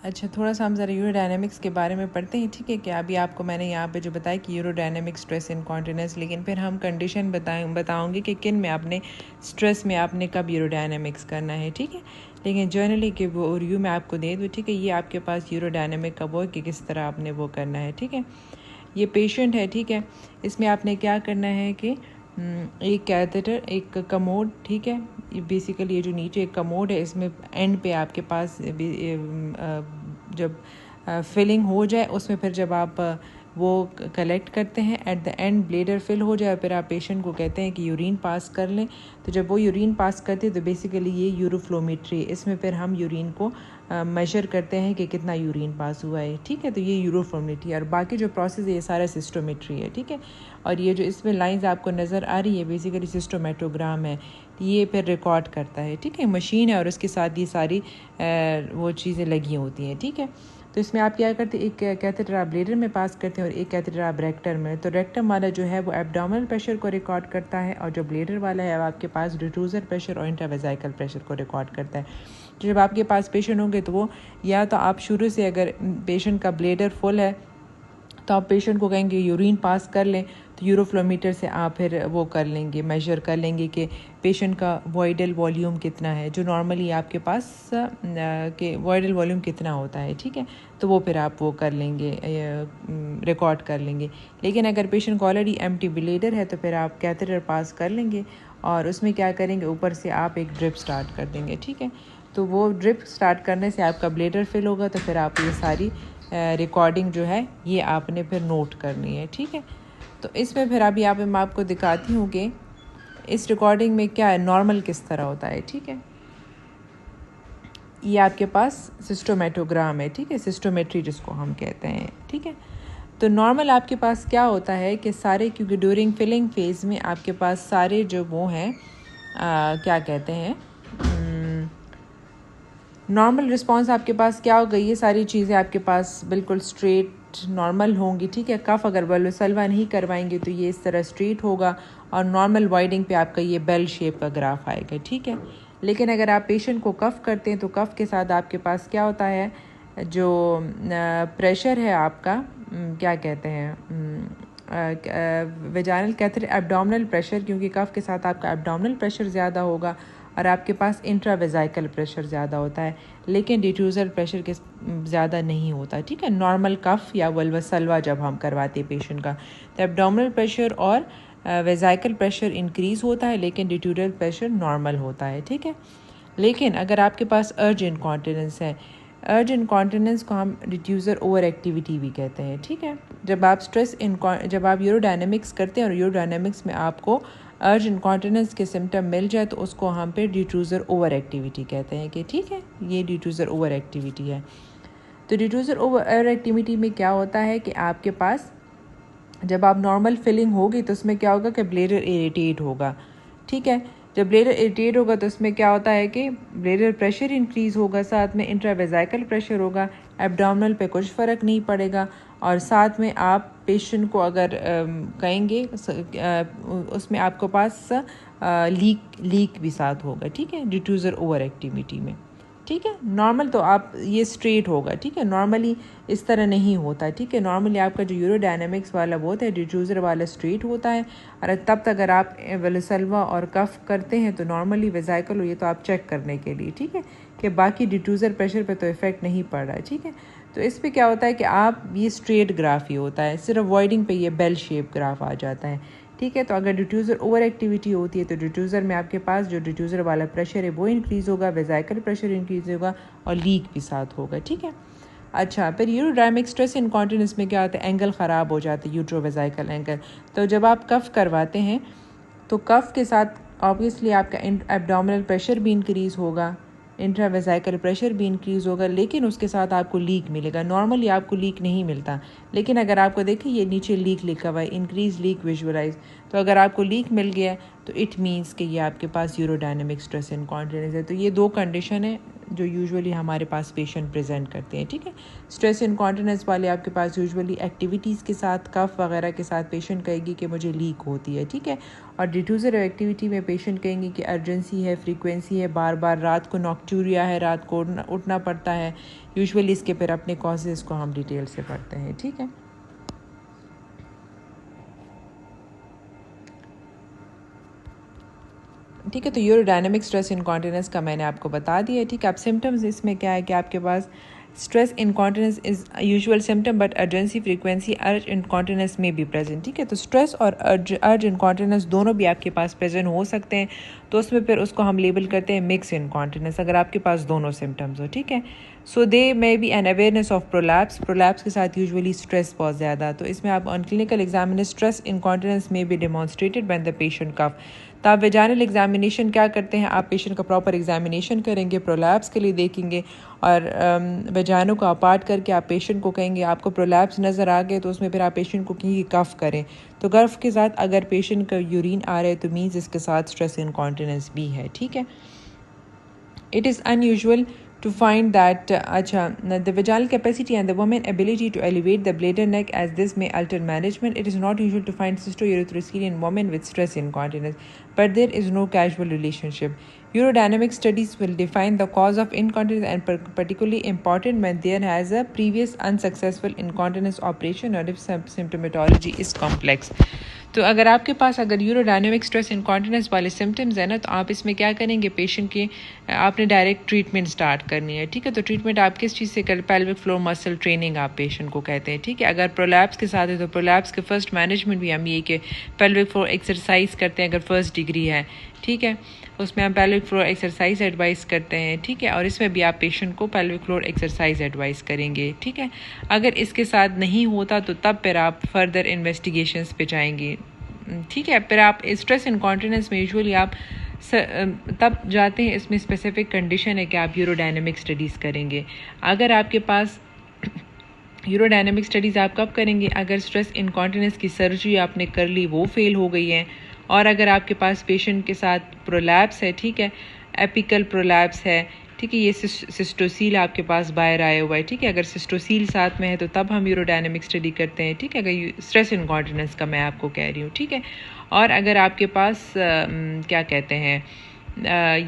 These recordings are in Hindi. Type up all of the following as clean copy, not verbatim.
अच्छा, थोड़ा सा हम ज़रा यूरोडायनेमिक्स के बारे में पढ़ते हैं, ठीक है। कि अभी आपको मैंने यहाँ पे जो बताया कि यूरोडायनेमिक स्ट्रेस इनकॉन्टिनेंस, लेकिन फिर हम कंडीशन बताऊँगी कि किन में आपने स्ट्रेस में आपने कब यूरोडायनेमिक्स करना है, ठीक है। लेकिन जनरली कि वो रिव्यू में आपको दे दूँ, ठीक है। ये आपके पास यूरोडायनेमिक का वो कि किस तरह आपने वो करना है, ठीक है। ये पेशेंट है, ठीक है। इसमें आपने क्या करना है कि एक कैथेटर, एक कमोड, ठीक है। ये बेसिकली ये जो नीचे एक कमोड है, इसमें एंड पे आपके पास जब फिलिंग हो जाए उसमें फिर जब आप वो कलेक्ट करते हैं, at the end bladder fill हो जाए, फिर आप पेशेंट को कहते हैं कि यूरिन पास कर लें। तो जब वो यूरिन पास करते हैं तो बेसिकली ये यूरोफ्लोमेट्री है। इसमें फिर हम यूरिन को मेजर करते हैं कि कितना यूरिन पास हुआ है, ठीक है। तो ये यूरोफ्लोमेट्री, और बाकी जो प्रोसेस है ये सारा सिस्टोमेट्री है, ठीक है। और ये जो इसमें लाइंस आपको नज़र आ रही है बेसिकली सिस्टोमेटोग्राम है, ये फिर रिकॉर्ड करता है, ठीक है। मशीन है और उसके साथ ये सारी वो चीज़ें लगी होती हैं, ठीक है। तो इसमें आप क्या करते हैं, एक कैथेटर आप ब्लेडर में पास करते हैं और एक कैथेटर आप रेक्टर में। तो रेक्टम वाला जो है वो एब्डोमिनल प्रेशर को रिकॉर्ड करता है, और जो ब्लेडर वाला है आपके पास डिफ्यूजर प्रेशर और इंट्रावेसाइकल प्रेशर को रिकॉर्ड करता है। तो जब आपके पास पेशेंट होंगे तो वो या तो आप शुरू से, अगर पेशेंट का ब्लेडर फुल है तो आप पेशेंट को कहेंगे यूरिन पास कर लें, तो यूरोफ्लोमीटर से आप फिर वो कर लेंगे, मेजर कर लेंगे कि पेशेंट का वॉइडल वॉल्यूम कितना है, जो नॉर्मली आपके पास के वॉइडल वॉल्यूम कितना होता है, ठीक है। तो वो फिर आप वो कर लेंगे, रिकॉर्ड कर लेंगे। लेकिन अगर पेशेंट को ऑलरेडी एम्प्टी ब्लेडर है तो फिर आप कैथेटर पास कर लेंगे और उसमें क्या करेंगे, ऊपर से आप एक ड्रिप स्टार्ट कर देंगे, ठीक है। तो वो ड्रिप स्टार्ट करने से आपका ब्लेडर फिल होगा, तो फिर आप ये सारी रिकॉर्डिंग जो है ये आपने फिर नोट करनी है, ठीक है। तो इसमें फिर अभी मैं आपको दिखाती हूँ कि इस रिकॉर्डिंग में क्या है, नॉर्मल किस तरह होता है, ठीक है। ये आपके पास सिस्टोमेटोग्राम है, ठीक है, सिस्टोमेट्री जिसको हम कहते हैं, ठीक है। तो नॉर्मल आपके पास क्या होता है कि सारे, क्योंकि ड्यूरिंग फिलिंग फेज़ में आपके पास सारे जो वो हैं क्या कहते हैं, नॉर्मल रिस्पांस आपके पास क्या होगा, ये सारी चीज़ें आपके पास बिल्कुल स्ट्रेट नॉर्मल होंगी, ठीक है। कफ अगर वल्वसल्वा नहीं करवाएंगे तो ये इस तरह स्ट्रेट होगा, और नॉर्मल वाइडिंग पे आपका ये बेल शेप का ग्राफ आएगा, ठीक है। लेकिन अगर आप पेशेंट को कफ करते हैं तो कफ के साथ आपके पास क्या होता है, जो प्रेशर है आपका, क्या कहते हैं, वेजाइनल कैथेटर एब्डोमिनल प्रेशर, क्योंकि कफ के साथ आपका एब्डोमिनल प्रेशर ज़्यादा होगा और आपके पास इंट्रावेसाइकल प्रेशर ज़्यादा होता है, लेकिन डिफ्यूज़र प्रेशर के ज़्यादा नहीं होता, ठीक है। नॉर्मल कफ या वल्वसल्वा जब हम करवाते हैं पेशेंट का, तो एब्डोमिनल प्रेशर और वेसाइकल प्रेशर इंक्रीज़ होता है, लेकिन डिट्यूरल प्रेशर नॉर्मल होता है, ठीक है। लेकिन अगर आपके पास अर्ज इनकॉन्टिनेंस है, अर्ज इनकॉन्टिनेंस को हम डिफ्यूज़र ओवर एक्टिविटी भी कहते हैं, ठीक है। जब आप यूरोडायनेमिक्स करते हैं और यूरोडायनेमिक्स में आपको अर्ज इनकॉन्टिनेंस के सिम्टम मिल जाए तो उसको हम पे डिफ्यूज़र ओवर एक्टिविटी कहते हैं कि ठीक है, ये डिफ्यूज़र ओवर एक्टिविटी है। तो डिफ्यूज़र ओवर एक्टिविटी में क्या होता है कि आपके पास जब आप नॉर्मल फिलिंग होगी तो उसमें क्या होगा कि ब्लेडर इरिटेट होगा, ठीक है। जब ब्लेडर इरिटेट होगा तो उसमें क्या होता है कि ब्लेडर प्रेशर इंक्रीज़ होगा, साथ में इंट्रावेसाइकल प्रेशर होगा, एब्डोमिनल पे कुछ फ़र्क नहीं पड़ेगा, और साथ में आप पेशेंट को अगर कहेंगे उसमें आपके पास लीक भी साथ होगा, ठीक है, डिफ्यूज़र ओवर एक्टिविटी में, ठीक है। नॉर्मल तो आप ये स्ट्रेट होगा, ठीक है, नॉर्मली इस तरह नहीं होता, ठीक है। नॉर्मली आपका जो यूरोडायनेमिक्स वाला वो होता है, डिफ्यूज़र वाला स्ट्रेट होता है, और तब तक अगर आप वल्वसल्वा और कफ करते हैं तो नॉर्मली वेसाइकल हो, ये तो आप चेक करने के लिए, ठीक है, कि बाकी डिफ्यूज़र प्रेशर पे तो इफ़ेक्ट नहीं पड़ रहा है, ठीक है। तो इस पर क्या होता है कि आप ये स्ट्रेट ग्राफ ही होता है, सिर्फ वॉइडिंग पे ये बेल शेप ग्राफ आ जाता है, ठीक है। तो अगर डिफ्यूज़र ओवर एक्टिविटी होती है तो डिफ्यूज़र में आपके पास जो डिफ्यूज़र वाला प्रेशर है वो इंक्रीज़ होगा, वेसाइकल प्रेशर इंक्रीज़ होगा और लीक भी साथ होगा, ठीक है। अच्छा, फिर यूरोडायनेमिक स्ट्रेस इनकॉन्टिनेंस में क्या होता है, एंगल ख़राब हो जाता है, यूट्रोवेसाइकल एंगल। तो जब आप कफ करवाते हैं तो कफ के साथ ऑब्वियसली आपका एब्डोमिनल प्रेशर भी इंक्रीज़ होगा, इंट्रावेसाइकल प्रेशर भी इंक्रीज़ होगा, लेकिन उसके साथ आपको लीक मिलेगा। नॉर्मली आपको लीक नहीं मिलता, लेकिन अगर आपको देखें ये नीचे लीक लिखा हुआ है, इंक्रीज लीक विजुअलाइज, तो अगर आपको लीक मिल गया तो इट मीन्स कि ये आपके पास यूरोडायनेमिक स्ट्रेस इनकॉन्टिनेंस है। तो ये 2 कंडीशन है जो यूजुअली हमारे पास पेशेंट प्रेजेंट करते हैं, ठीक है। स्ट्रेस इनकॉन्टिनेंस वाले आपके पास यूजुअली एक्टिविटीज़ के साथ, कफ वगैरह के साथ पेशेंट कहेगी कि मुझे लीक होती है, ठीक है। और डिफ्यूज़र एक्टिविटी में पेशेंट कहेंगे कि अर्जेंसी है, फ्रीक्वेंसी है, बार बार रात को नॉक्टूरिया है, रात को उठना पड़ता है। यूजुअली इसके फिर अपने कॉजेज़ को हम डिटेल से पढ़ते हैं, ठीक है। ठीक है, तो यूरोडायनेमिक स्ट्रेस इनकॉन्टिनेंस का मैंने आपको बता दिया, ठीक है। अब सिम्टम्स इसमें क्या है कि आपके पास stress incontinence is usual symptom but urgency frequency urge incontinence में भी प्रेजेंट, ठीक है। तो स्ट्रेस और अर्ज इनकॉन्टिनेंस दोनों भी आपके पास प्रेजेंट हो सकते हैं, तो उसमें फिर उसको हम लेबल करते हैं मिक्स इनकॉन्टिनेंस, अगर आपके पास दोनों सिम्टम्स हो, ठीक है। So they may be an awareness of prolapse के साथ यूजुअली स्ट्रेस बहुत ज़्यादा, तो इसमें आप on clinical examination stress incontinence में be demonstrated when the patient cough. तो आप वेजाइनल एग्जामिनेशन क्या करते हैं, आप पेशेंट का प्रॉपर एग्जामिनेशन करेंगे, प्रोलैप्स के लिए देखेंगे और वेजाइनों को अपार्ट करके आप पेशेंट को कहेंगे आपको प्रोलैप्स नज़र आ गए, तो उसमें फिर आप पेशेंट को कहेंगे कफ करें। तो कफ के साथ अगर पेशेंट का यूरिन आ रहा है तो मीन्स इसके साथ स्ट्रेस इनकॉन्टिनेंस भी है, ठीक है। It is unusual to find that the vaginal capacity and the woman's ability to elevate the bladder neck, as this may alter management. It is not usual to find cystourethrosis in women with stress incontinence, but there is no causal relationship. Urodynamic studies will define the cause of incontinence, and particularly important when there has a previous unsuccessful incontinence operation or if symptomatology is complex. तो अगर आपके पास अगर यूरोडायनेमिक स्ट्रेस इनकॉन्टिनेंस वाले सिम्टम्स हैं ना, तो आप इसमें क्या करेंगे, पेशेंट की आपने डायरेक्ट ट्रीटमेंट स्टार्ट करनी है, ठीक है। तो ट्रीटमेंट आप किस चीज़ से कर, पेल्विक फ्लोर मसल ट्रेनिंग आप पेशेंट को कहते हैं, ठीक है। अगर प्रोलैप्स के साथ है तो प्रोलैप्स के फर्स्ट मैनेजमेंट भी हम ये कि पेल्विक फ्लोर एक्सरसाइज करते हैं, अगर फर्स्ट डिग्री है, ठीक है, उसमें हम पेल्विक फ्लोर एक्सरसाइज एडवाइस करते हैं, ठीक है। और इसमें भी आप पेशेंट को पेल्विक फ्लोर एक्सरसाइज एडवाइस करेंगे, ठीक है। अगर इसके साथ नहीं होता तो तब फिर आप फर्दर इन्वेस्टिगेशंस पे जाएंगे, ठीक है। फिर आप स्ट्रेस इनकॉन्टिनेंस में यूजुअली आप तब जाते हैं, इसमें स्पेसिफिक कंडीशन है कि आप यूरोडायनेमिक स्टडीज़ करेंगे। अगर आपके पास यूरोडायनेमिक स्टडीज़ आप कब करेंगे, अगर स्ट्रेस इनकॉन्टिनेंस की सर्जरी आपने कर ली, वो फेल हो गई है, और अगर आपके पास पेशेंट के साथ प्रोलैप्स है, ठीक है, एपिकल प्रोलैप्स है, ठीक है, ये सिस्टोसील आपके पास बाहर आया हुआ है, ठीक है। अगर सिस्टोसील साथ में है तो तब हम यूरोडायनेमिक स्टडी करते हैं, ठीक है, अगर स्ट्रेस इनकॉन्टिनेंस का मैं आपको कह रही हूँ, ठीक है। और अगर आपके पास क्या कहते हैं,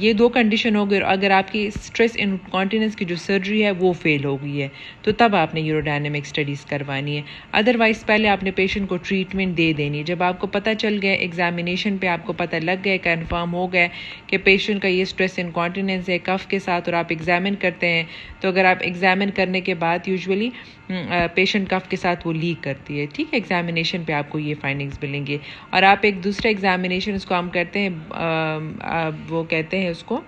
ये 2 कंडीशन हो गई, और अगर आपकी स्ट्रेस इनकॉन्टिनेंस की जो सर्जरी है वो फेल हो गई है, तो तब आपने यूरोडायनेमिक स्टडीज़ करवानी है। अदरवाइज़ पहले आपने पेशेंट को ट्रीटमेंट दे देनी है। जब आपको पता चल गया, एग्जामिनेशन पे आपको पता लग गया, कंफर्म हो गया कि पेशेंट का ये स्ट्रेस इनकॉन्टिनेंस है कफ के साथ, और आप एग्जामिन करते हैं, तो अगर आप एग्जामिन करने के बाद यूजुअली पेशेंट कफ के साथ वो लीक करती है, ठीक है, एग्जामिनेशन पे आपको ये फाइंडिंग्स मिलेंगे। और आप एक दूसरा एग्जामिनेशन उसको हम करते हैं, वो कहते हैं उसको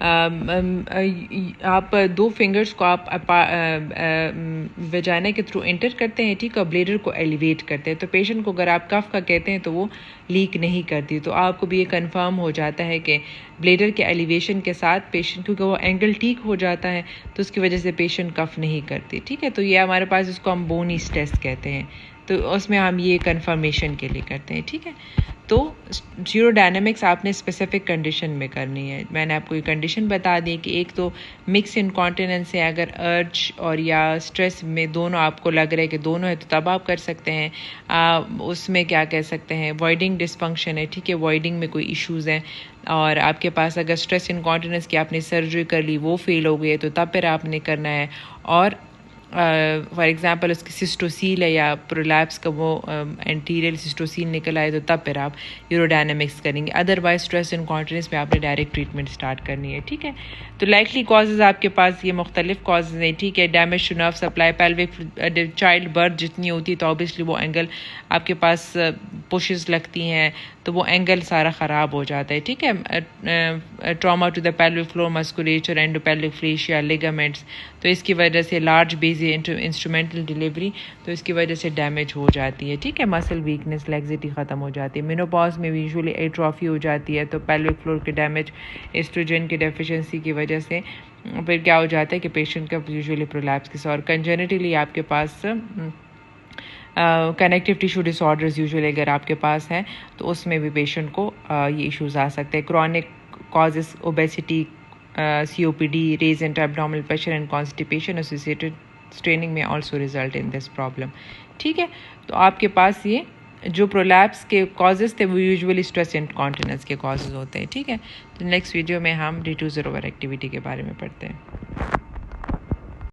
आप 2 फिंगर्स को आप वेजाइना के थ्रू एंटर करते हैं, ठीक है, ब्लेडर को एलिवेट करते हैं, तो पेशेंट को अगर आप कफ का कहते हैं तो वो लीक नहीं करती, तो आपको भी ये कंफर्म हो जाता है कि ब्लेडर के एलिवेशन के साथ पेशेंट, क्योंकि वो एंगल ठीक हो जाता है तो उसकी वजह से पेशेंट कफ नहीं करती, ठीक है। तो ये हमारे पास इसको हम बोनीस टेस्ट कहते हैं, तो उसमें हम ये कंफर्मेशन के लिए करते हैं, ठीक है। तो यूरोडायनेमिक्स आपने स्पेसिफिक कंडीशन में करनी है। मैंने आपको ये कंडीशन बता दी कि एक तो मिक्स इनकॉन्टिनेंस है, अगर अर्ज और या स्ट्रेस में दोनों आपको लग रहा है कि दोनों है तो तब आप कर सकते हैं। उसमें क्या कह सकते हैं, वॉइडिंग डिसफंक्शन है, ठीक है, वॉइडिंग में कोई इश्यूज़ हैं, और आपके पास अगर स्ट्रेस इनकॉन्टिनेंस की आपने सर्जरी कर ली, वो फेल हो गई है, तो तब फिर आपने करना है। और फॉर एग्ज़ाम्पल उसकी सिस्टोसील है या प्रोलैप्स का वो एंटीरियर सिस्टोसील निकल आए, तो तब फिर आप यूरोडायनेमिक्स करेंगे। अदरवाइज स्ट्रेस इनकॉन्टिनेंस में आपने डायरेक्ट ट्रीटमेंट स्टार्ट करनी है, ठीक है। तो लाइकली कॉजेज़ आपके पास ये मुख्तलिफ कॉजेज़ हैं, ठीक है। Damage to nerve supply, pelvic child birth जितनी होती है तो ऑब्वियसली वो एंगल आपके पास पुशेस लगती हैं, तो वो एंगल सारा ख़राब हो जाता है, ठीक है। Trauma to the pelvic floor musculature, endopelvic fascia, ligaments, तो इसकी वजह से लार्ज बेजी इंस्ट्रूमेंटल डिलीवरी, तो इसकी वजह से डैमेज हो जाती है, ठीक है। मसल वीकनेस, लैक्सिटी ख़त्म हो जाती है। मेनोपॉज में भी यूजुअली एट्रोफी हो जाती है, तो पेल्विक फ्लोर के डैमेज, एस्ट्रोजन की डेफिशिएंसी की वजह से फिर क्या हो जाता है कि पेशेंट का यूजुअली प्रोलैप्स के साथ, और कंजेनिटली आपके पास कनेक्टिव टिश्यू डिसऑर्डर्स यूजुअली अगर आपके पास हैं तो उसमें भी पेशेंट को ये इश्यूज आ सकते हैं. Chronic causes obesity, COPD, raise intra-abdominal pressure and constipation associated straining may also result in this problem. ठीक है, तो आपके पास ये जो प्रोलैप्स के कॉजेज़ थे वो यूजुअली स्ट्रेस इनकॉन्टिनेंस के कॉजेज़ होते हैं. ठीक है, तो नेक्स्ट वीडियो में हम डिफ्यूज़र ओवर एक्टिविटी के बारे में पढ़ते हैं.